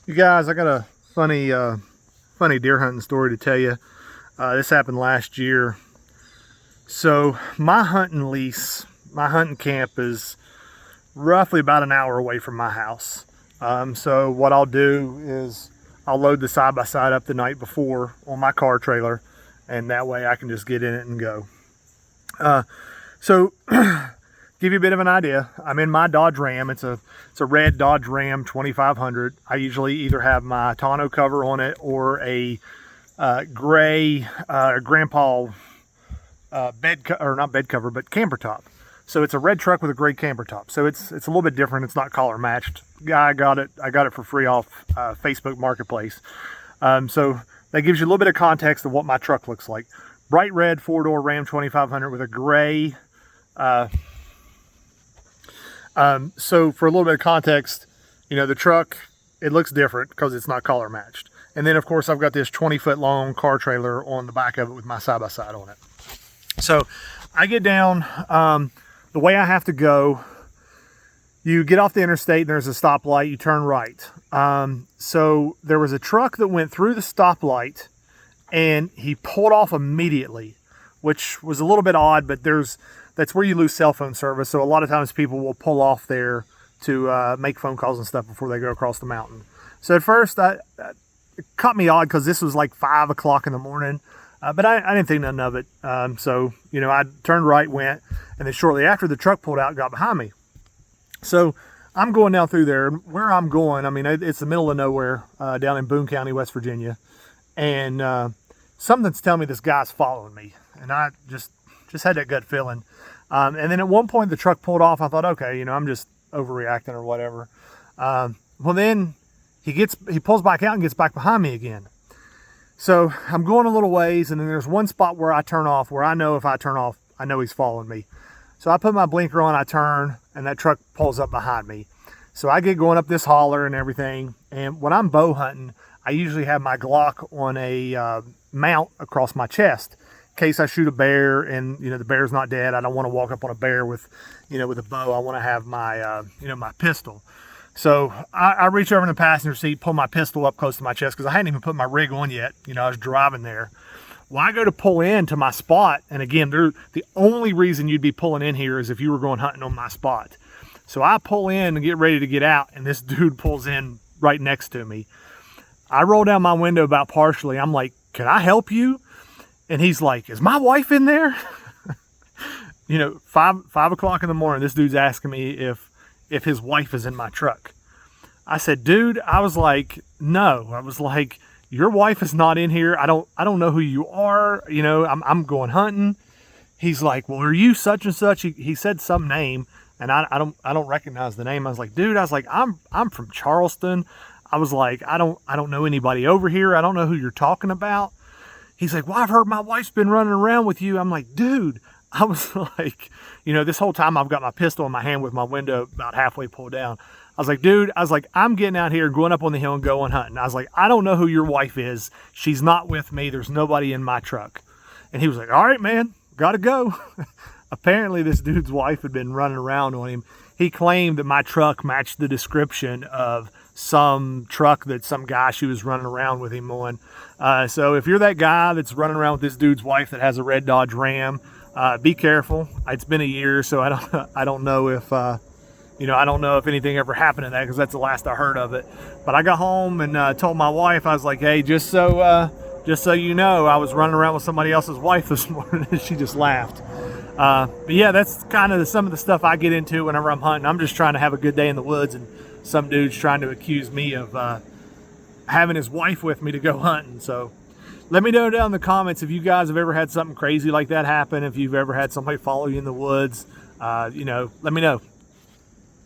You guys, I got a funny deer hunting story to tell you. This happened last year. So my hunting camp is roughly about an hour away from my house. So what I'll do is I'll load the side-by-side up the night before on my car trailer, and that way I can just get in it and go. So give you a bit of an idea, I'm in my Dodge Ram. It's a red Dodge Ram 2500. I usually either have my tonneau cover on it or a gray grandpa not bed cover, but camper top. So it's a red truck with a gray camper top. So it's a little bit different. It's not collar matched. I got it for free off Facebook Marketplace. So that gives you a little bit of context of what my truck looks like. Bright red 4-door Ram 2500 with a gray. So for a little bit of context, the truck, it looks different because it's not collar matched. And then of course I've got this 20-foot long car trailer on the back of it with my side-by-side on it. So I get down, the way I have to go, you get off the interstate and there's a stoplight, you turn right. So there was a truck that went through the stoplight and he pulled off immediately, which was a little bit odd, but that's where you lose cell phone service. So a lot of times people will pull off there to make phone calls and stuff before they go across the mountain. So at first, it caught me odd because this was like 5 o'clock in the morning, but I didn't think nothing of it. So, I turned right, went, and then shortly after the truck pulled out, got behind me. So I'm going down through there. Where I'm going, it's the middle of nowhere down in Boone County, West Virginia. And something's telling me this guy's following me. And I just had that gut feeling. And then at one point the truck pulled off. I thought, okay, I'm just overreacting or whatever. Well, then he pulls back out and gets back behind me again. So I'm going a little ways, and then there's one spot where I turn off, where I know if I turn off, I know he's following me. So I put my blinker on, I turn, and that truck pulls up behind me. So I get going up this holler and everything. And when I'm bow hunting, I usually have my Glock on a mount across my chest in case I shoot a bear and, the bear's not dead. I don't want to walk up on a bear with a bow. I want to have my, my pistol. So I reach over in the passenger seat, pull my pistol up close to my chest because I hadn't even put my rig on yet. I was driving there. Well, I go to pull in to my spot. And again, the only reason you'd be pulling in here is if you were going hunting on my spot. So I pull in and get ready to get out, and this dude pulls in right next to me. I roll down my window about partially. I'm like, can I help you? And he's like, is my wife in there? 5 o'clock in the morning, this dude's asking me if his wife is in my truck. I said, dude, I was like, no. I was like, your wife is not in here. I don't know who you are. I'm going hunting. He's like, well, are you such and such? He said some name, and I don't recognize the name. I was like, dude, I'm from Charleston. I was like, I don't know anybody over here. I don't know who you're talking about. He's like, well, I've heard my wife's been running around with you. I'm like, dude, I was like, this whole time I've got my pistol in my hand with my window about halfway pulled down. I was like, dude, I'm getting out here, going up on the hill and going hunting. I was like, I don't know who your wife is. She's not with me. There's nobody in my truck. And he was like, all right, man, gotta go. Apparently this dude's wife had been running around on him. He claimed that my truck matched the description of some truck that some guy she was running around with him on. So if you're that guy that's running around with this dude's wife that has a red Dodge Ram, be careful. It's been a year, so I don't know if I don't know if anything ever happened to that because that's the last I heard of it. But I got home and told my wife, I was like, hey, just so you know, I was running around with somebody else's wife this morning, and she just laughed. But yeah, that's kind of some of the stuff I get into whenever I'm hunting. I'm just trying to have a good day in the woods, and some dude's trying to accuse me of having his wife with me to go hunting. So let me know down in the comments if you guys have ever had something crazy like that happen, if you've ever had somebody follow you in the woods. Let me know.